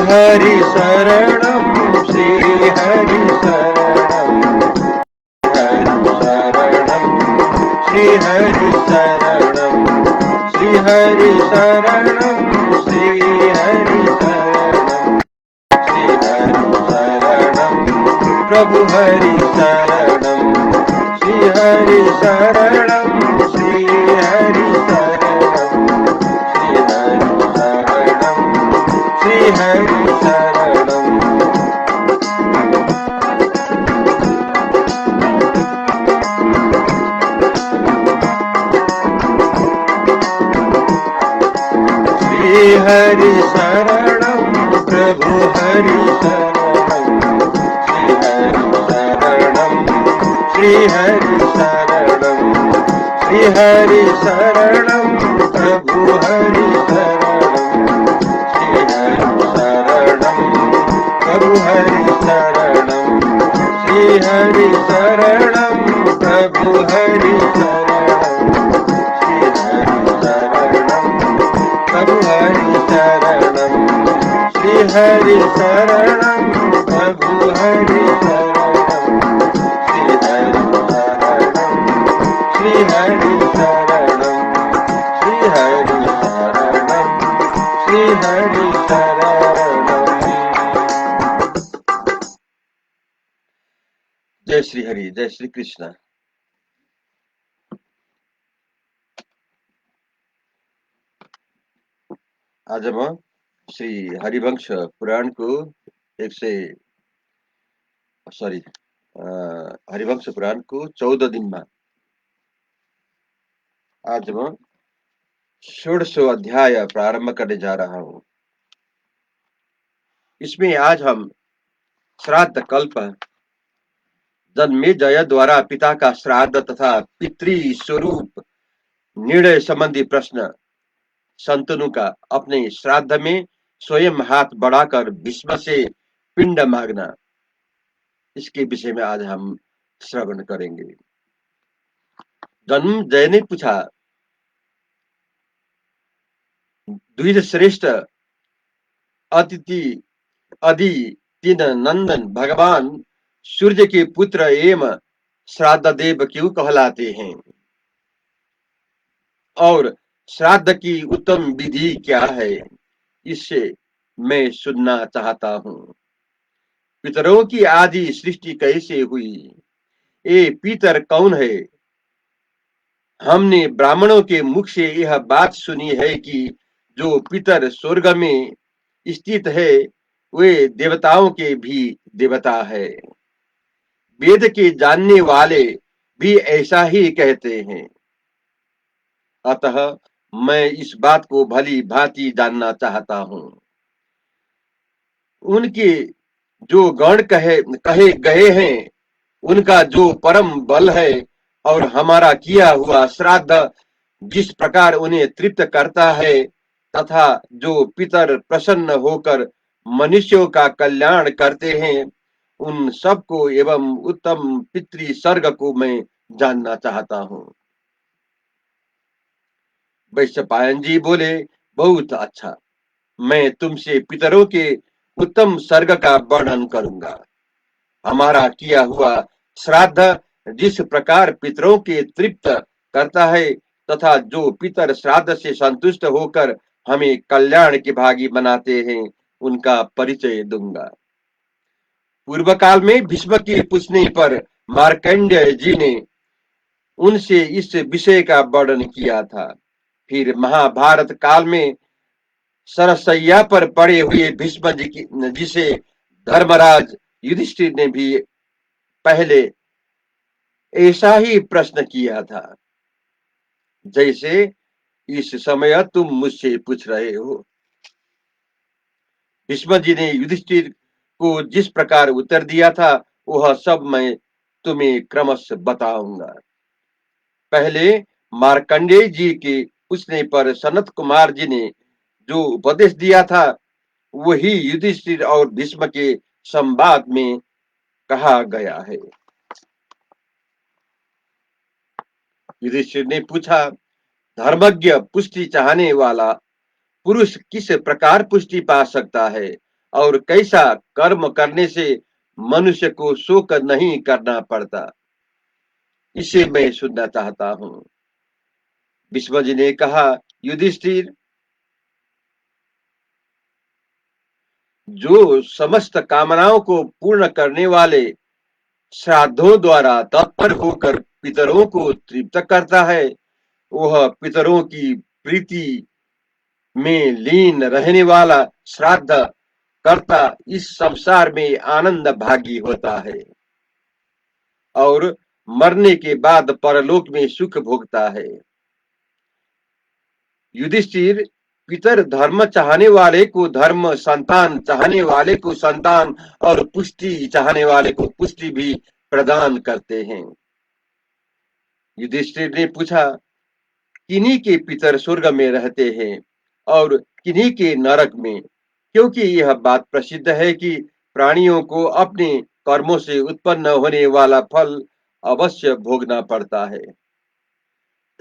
हरि शरणं श्री हरि शरणं श्री हरि शरणं श्री हरि शरणं श्री हरि शरणं श्री हरि शरणं प्रभु हरि शरणं श्री हरि शरणं श्री हरि शरणं श्री हरि शरणं श्री हरि शरणं श्री हरि शरणं प्रभु हरि शरणं श्री हरि शरणं श्री हरि शरणं श्री हरि शरणं प्रभु हरि शरणं श्री हरि शरणं प्रभु हरि शरणं श्री हरि शरणं प्रभु हरि शरणं श्री हरि शरणं प्रभु हरि शरणं श्री हरि शरणं प्रभु हरि शरणं श्री हरि शरणं श्री हरि शरणं श्री हरि शरणं श्री हरि शरणं। जय श्री हरि, जय श्री कृष्ण। आज म श्री हरिवंश पुराणको हरिवंश पुराणको 14 दिनमा आज म 16वां अध्याय प्रारंभ करने जा रहा हूँ। इसमें आज हम श्राद्ध कल्प, जन्मेजय द्वारा पिता का श्राद्ध तथा पितृ स्वरूप निर्णय संबंधी प्रश्न, शंतनु का अपने श्राद्ध में स्वयं हाथ बढ़ाकर भीष्म से पिंड मांगना, इसके विषय में आज हम श्रवण करेंगे। जन्मेजय ने पूछा, द्विज श्रेष्ठ अदिति नंदन भगवान सूर्य के पुत्र एवं श्राद्ध देव क्यों कहलाते हैं और श्राद्ध की उत्तम विधि क्या है, इससे मैं सुनना चाहता हूँ। पितरों की आदि सृष्टि कैसे हुई, ये पितर कौन है? हमने ब्राह्मणों के मुख से यह बात सुनी है कि जो पितर स्वर्ग में स्थित है वे देवताओं के भी देवता है। वेद के जानने वाले भी ऐसा ही कहते हैं। अतः मैं इस बात को भली भांति जानना चाहता हूँ। उनके जो गण कहे गए हैं उनका जो परम बल है और हमारा किया हुआ श्राद्ध जिस प्रकार उन्हें तृप्त करता है तथा जो पितर प्रसन्न होकर मनुष्यों का कल्याण करते हैं उन सबको एवं उत्तम पितृ सर्ग को मैं जानना चाहता हूँ। वैश्यपायन जी बोले, बहुत अच्छा, मैं तुमसे पितरों के उत्तम सर्ग का वर्णन करूंगा। हमारा किया हुआ श्राद्ध जिस प्रकार पितरों के तृप्त करता है तथा जो पितर श्राद्ध से संतुष्ट होकर हमें कल्याण के भागी बनाते हैं उनका परिचय दूंगा। पूर्व काल में भीष्म के पूछने पर मार्कंडेय जी ने उनसे इस विषय का वर्णन किया था। फिर महाभारत काल में सरसैया पर पड़े हुए भीष्म जी से धर्मराज युधिष्ठिर ने भी पहले ऐसा ही प्रश्न किया था जैसे इस समय तुम मुझसे पूछ रहे हो। भीष्म जी ने युधिष्ठिर को जिस प्रकार उत्तर दिया था वह सब मैं तुम्हें क्रमशः बताऊंगा। पहले मार्कंडेय जी के पूछने पर सनत कुमार जी ने जो उपदेश दिया था वही युधिष्ठिर और भीष्म के संवाद में कहा गया है। युधिष्ठिर ने पूछा, धर्मज्ञ पुष्टि चाहने वाला पुरुष किस प्रकार पुष्टि पा सकता है और कैसा कर्म करने से मनुष्य को शोक नहीं करना पड़ता, इसे मैं सुनना चाहता हूँ। भीष्म जी ने कहा, युधिष्ठिर, जो समस्त कामनाओं को पूर्ण करने वाले श्राद्धों द्वारा तत्पर होकर पितरों को तृप्त करता है, वह पितरों की प्रीति में लीन रहने वाला श्राद्ध कर्ता इस संसार में आनंद भागी होता है और मरने के बाद परलोक में सुख भोगता है। युधिष्ठिर, पितर धर्म चाहने वाले को धर्म, संतान चाहने वाले को संतान और पुष्टि चाहने वाले को पुष्टि भी प्रदान करते हैं। युधिष्ठिर ने पूछा, किन्हीं के पितर स्वर्ग में रहते हैं और किन्हीं के नरक में, क्योंकि यह बात प्रसिद्ध है कि प्राणियों को अपने कर्मों से उत्पन्न होने वाला फल अवश्य भोगना पड़ता है।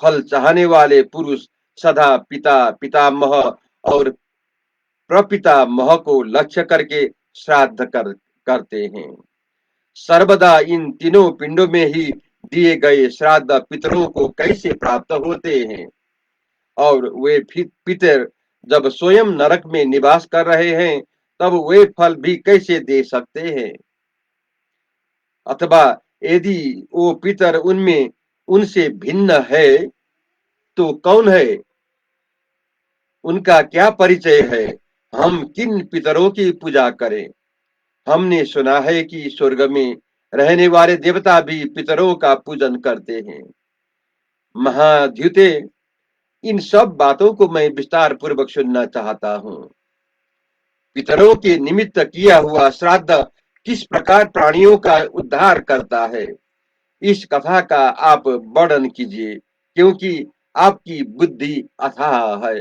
फल चाहने वाले पुरुष सदा पिता, पितामह और प्रपितामह को लक्ष्य करके श्राद्ध करते हैं। सर्वदा इन तीनों पिंडों में ही दिए गए श्राद्ध पितरों को कैसे प्राप्त होते हैं, और वे पितर जब स्वयं नरक में निवास कर रहे हैं तब वे फल भी कैसे दे सकते हैं? अथवा यदि वो पितर उनमें उनसे भिन्न है तो कौन है? उनका क्या परिचय है? हम किन पितरों की पूजा करें? हमने सुना है कि स्वर्ग में रहने वाले देवता भी पितरों का पूजन करते हैं। महाद्युते, इन सब बातों को मैं विस्तार पूर्वक सुनना चाहता हूँ। पितरों के निमित्त किया हुआ श्राद्ध किस प्रकार प्राणियों का उद्धार करता है, इस कथा का आप वर्णन कीजिए, क्योंकि आपकी बुद्धि अथाह है।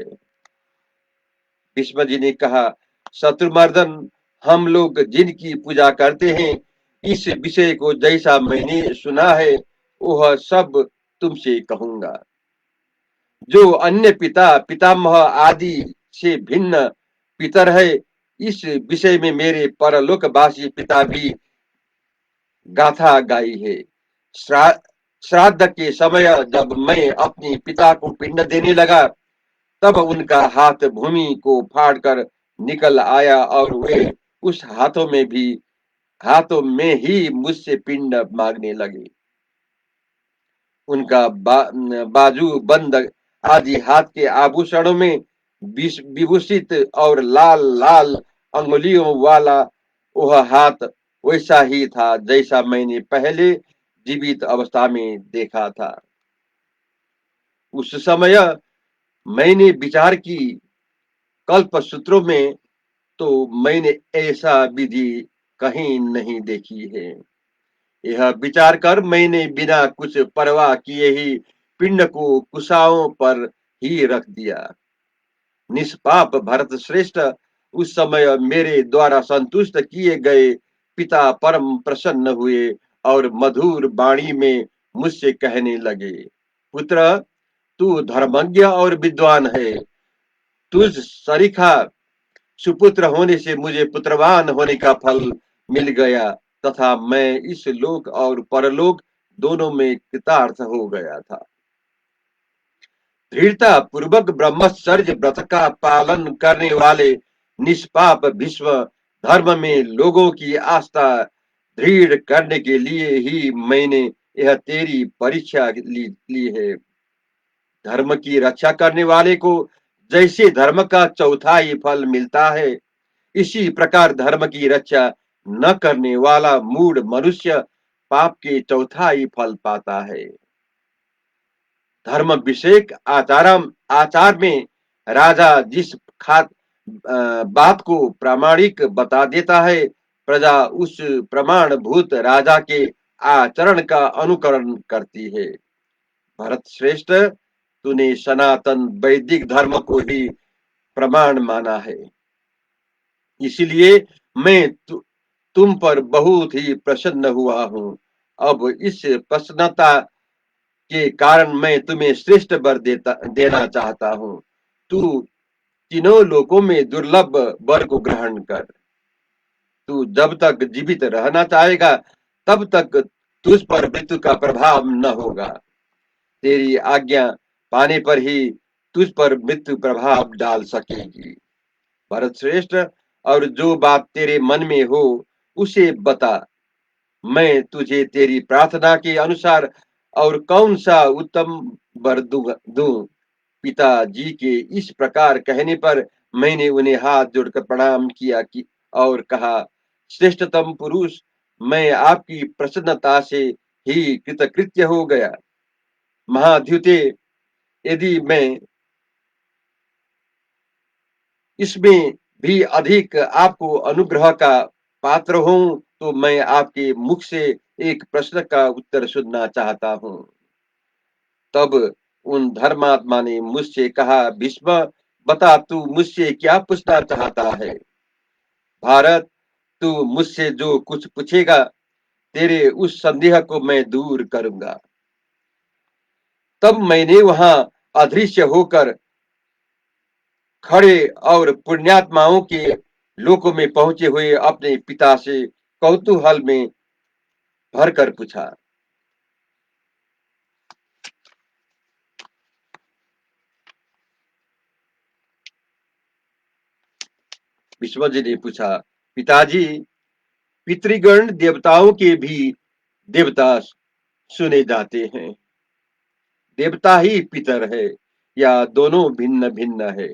भीष्म जी ने कहा, शत्रुमर्दन, हम लोग जिनकी पूजा करते हैं, इस विषय को जैसा मैंने सुना है वह सब तुमसे कहूंगा। जो अन्य पिता, पितामह आदि से भिन्न पितर है, इस विषय में मेरे परलोकवासी पिता भी गाथा गाई है। श्राद्ध के समय जब मैं अपने पिता को पिंड देने लगा तब उनका हाथ भूमि को फाड़कर निकल आया और वे उस हाथों में ही मुझसे पिंड मांगने लगे। उनका बाजू बंद आदि हाथ के आभूषणों में विभूषित और लाल लाल अंगुलियों वाला वह हाथ वैसा ही था जैसा मैंने पहले जीवित अवस्था में देखा था। उस समय मैंने विचार की, कल्प सूत्रों में तो मैंने ऐसा विधि कहीं नहीं देखी है। यह विचार कर मैंने बिना कुछ परवाह किए ही पिंड को कुशाओं पर ही रख दिया। निष्पाप भरत श्रेष्ठ, उस समय मेरे द्वारा संतुष्ट किए गए पिता परम प्रसन्न हुए और मधुर वाणी में मुझसे कहने लगे, पुत्र, तू धर्मज्ञ और विद्वान है। तुझ सरीखा सुपुत्र होने से मुझे पुत्रवान होने का फल मिल गया तथा मैं इस लोक और परलोक दोनों में कृतार्थ हो गया था। दृढ़ता पूर्वक ब्रह्मचर्य व्रत का पालन करने वाले निष्पाप भीष्म, धर्म में लोगों की आस्था दृढ़ करने के लिए ही मैंने यह तेरी परीक्षा ली है। धर्म की रक्षा करने वाले को जैसे धर्म का चौथाई फल मिलता है, इसी प्रकार धर्म की रक्षा न करने वाला मूढ़ मनुष्य पाप के चौथाई फल पाता है। धर्म विषयक आचार में राजा जिस बात को प्रामाणिक बता देता है, प्रजा उस प्रमाणभूत राजा के आचरण का अनुकरण करती है। भरत श्रेष्ठ, तूने सनातन वैदिक धर्म को ही प्रमाण माना है, इसलिए मैं तुम पर बहुत ही प्रसन्न हुआ हूँ। अब इस प्रसन्नता के कारण मैं तुम्हें श्रेष्ठ वर देना चाहता हूँ। तू तीनों लोकों में दुर्लभ वर को ग्रहण कर। तू जब तक जीवित रहना चाहेगा तब तक तुझ पर मृत्यु का प्रभाव न होगा। तेरी आज्ञा पाने पर ही तुझ पर मृत्यु प्रभाव डाल सकेगी। भरत श्रेष्ठ, और जो बात तेरे मन में हो उसे बता। मैं तुझे तेरी प्रार्थना के अनुसार और कौन सा उत्तम वर दूं। पिताजी के इस प्रकार कहने पर मैंने उन्हें हाथ जोड़कर प्रणाम किया कि और कहा, श्रेष्ठतम पुरुष, मैं आपकी प्रसन्नता से ही कृतकृत्य हो गया। महाद्युते, यदि मैं इसमें भी अधिक आपको अनुग्रह का पात्र हूं तो मैं आपके मुख से एक प्रश्न का उत्तर सुनना चाहता हूं। तब उन धर्मात्मा ने मुझसे कहा, भीष्म, बता, तू मुझसे क्या पूछना चाहता है। भारत, तू मुझसे जो कुछ पूछेगा तेरे उस संदेह को मैं दूर करूंगा। तब मैंने वहां अदृश्य होकर खड़े और पुण्यात्माओं के लोकों में पहुंचे हुए अपने पिता से कौतूहल में भरकर पूछा। विश्वजी ने पूछा, पिताजी, पितृगण देवताओं के भी देवता सुने जाते हैं। देवता ही पितर है या दोनों भिन्न भिन्न है।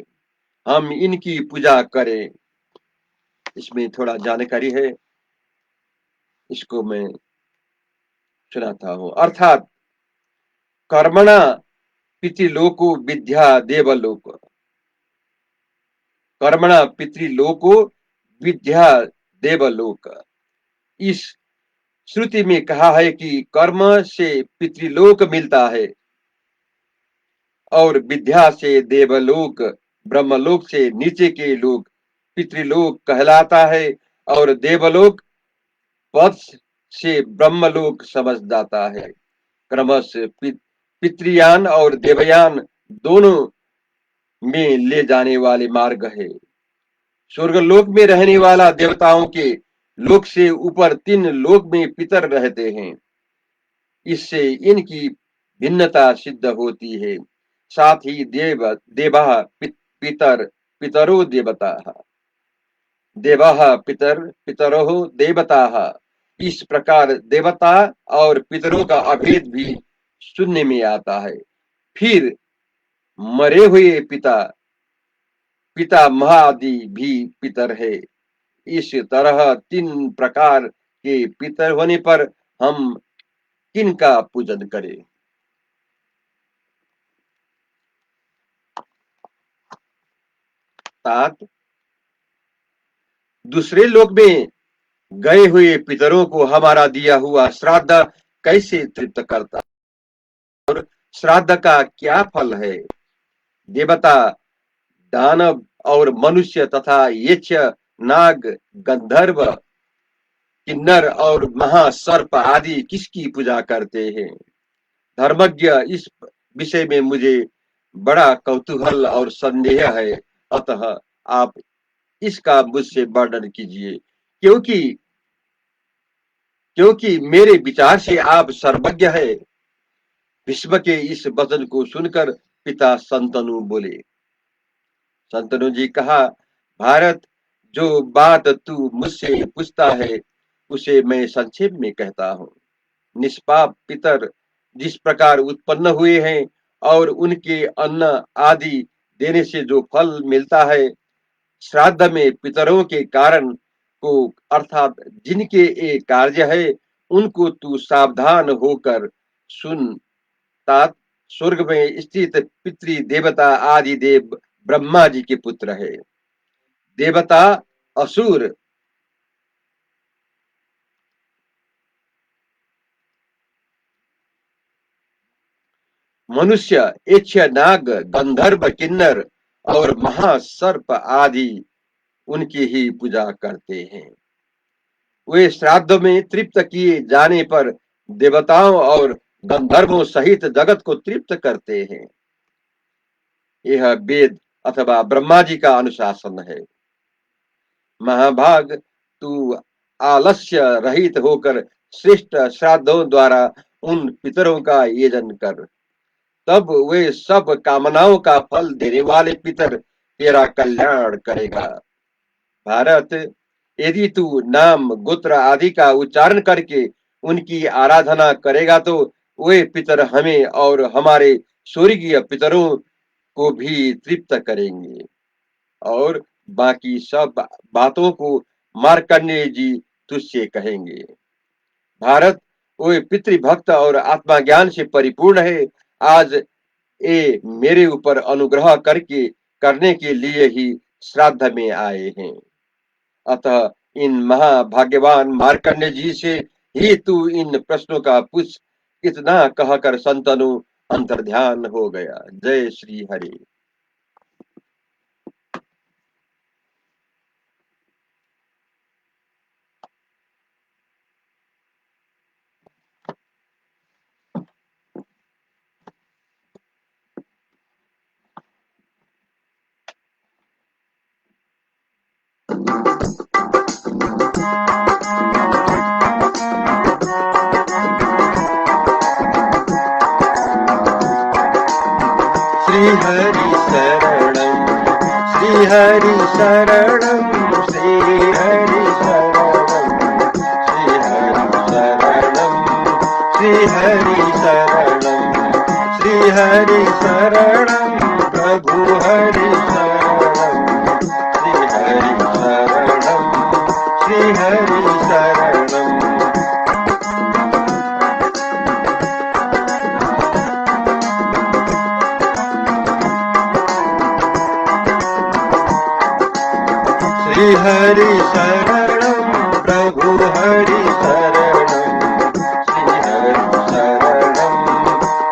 हम इनकी पूजा करें। इसमें थोड़ा जानकारी है, इसको मैं सुनाता हूँ। अर्थात कर्मणा पितृलोको विद्या देवलोक, कर्मणा पितृलोको विद्या देवलोक। इस श्रुति में कहा है कि कर्म से पितृलोक मिलता है और विद्या से देवलोक, ब्रह्मलोक से नीचे के लोक पितृलोक कहलाता है और देवलोक पद से ब्रह्मलोक समझ जाता है। क्रमश पितृयान और देवयान दोनों में ले जाने वाले मार्ग है। स्वर्गलोक में रहने वाला देवताओं के लोक से ऊपर 3 लोक में पितर रहते हैं। इससे इनकी भिन्नता सिद्ध होती है। साथ ही देवा पितर पितरो देवता, देवा पितर पितरो देवता। इस प्रकार देवता और पितरों का अभेद भी सुनने में आता है। फिर मरे हुए पिता पिता महादि भी पितर है। इस तरह 3 प्रकार के पितर होने पर हम किनका पूजन करें। तात, दूसरे लोक में गए हुए पितरों को हमारा दिया हुआ श्राद्ध कैसे तृप्त करता और श्राद्ध का क्या फल है। देवता, दानव और मनुष्य तथा यक्ष, नाग, गंधर्व, किन्नर और महासर्प आदि किसकी पूजा करते हैं। धर्मज्ञ, इस विषय में मुझे बड़ा कौतूहल और संदेह है, अतः आप इसका मुझसे वर्णन कीजिए, क्योंकि क्योंकि मेरे विचार से आप सर्वज्ञ है। भीष्म के इस वचन को सुनकर पिता शंतनु बोले। शंतनु जी कहा, भारत, जो बात तू मुझसे पूछता है उसे मैं संक्षेप में कहता हूँ। निष्पाप पितर जिस प्रकार उत्पन्न हुए हैं और उनके अन्न आदि देने से जो फल मिलता है, श्राद्ध में पितरों के कारण को अर्थात जिनके ये कार्य है उनको तू सावधान होकर सुन। तात, स्वर्ग में स्थित पितृ देवता आदि देव ब्रह्मा जी के पुत्र है। देवता, असुर, मनुष्य, यक्ष, नाग, गंधर्व, किन्नर और महासर्प आदि उनकी ही पूजा करते हैं। वे श्राद्ध में तृप्त किए जाने पर देवताओं और गंधर्वों सहित जगत को तृप्त करते हैं। यह वेद अथवा ब्रह्मा जी का अनुशासन है। महाभाग, तू आलस्य रहित होकर श्रेष्ठ श्राद्धों द्वारा उन पितरों का यजन कर। तब वे सब कामनाओं का फल देने वाले पितर तेरा कल्याण करेगा। भारत, यदि तू नाम गोत्र आदि का उच्चारण करके उनकी आराधना करेगा तो वे पितर हमें और हमारे स्वर्गीय पितरों को भी तृप्त करेंगे। और बाकी सब बातों को मार्कंडेय जी तुझसे कहेंगे। भारत, वे पितृभक्त और आत्मा ज्ञान से परिपूर्ण है। आज ये मेरे ऊपर अनुग्रह करके करने के लिए ही श्राद्ध में आए हैं। अतः इन महाभाग्यवान मार्कंडेय जी से ही तू इन प्रश्नों का पूछ। इतना कहकर संतनु अंतर्ध्यान हो गया। जय श्री हरि। श्री हरि शरणम, श्री हरि शरणम, श्री हरि शरणम, श्री हरि शरणम, श्री हरि शरणम, श्री हरि शरणम, प्रभु हरि शरणम, श्री हरि शरणम, श्री हरि शरणम। श्री हरि शरणम, प्रभु हरि शरणम, श्री हरि शरणम,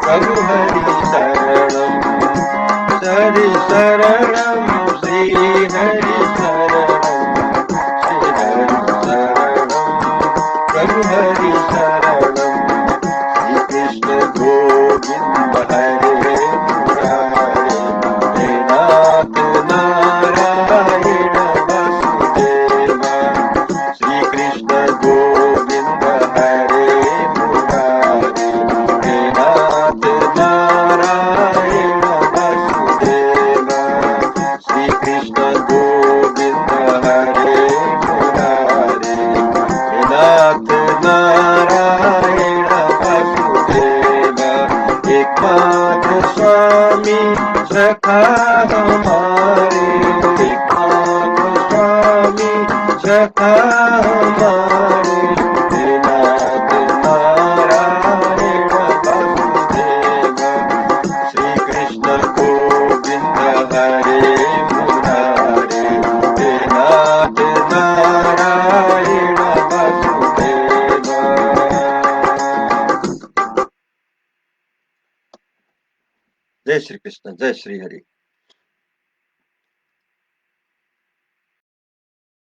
प्रभु हरि शरणम, हरि शरणम, श्री हरि शरणम, श्री हरि शरणम, प्रभु हरि शरणम। श्री कृष्ण गोविंद हरे मुरारे, हे नाथ नारायण वसुदेवा। श्री कृष्ण गोविंद हरे मुरारे, हे नाथ नारायण वसुदेवा। श्री कृष्ण गोविंद हरे मुरारे, हे नाथ नारायण वसुदेवा। एकमात्र स्वामी सखा हमारे, एकमात्र स्वामी सखा हमारे, हे नाथ नारायण वसुदेवा। श्री कृष्ण गोविंद हरे मुरारे, हे नाथ नारायण वसुदेवा। जय श्री कृष्ण, जय श्री हरि।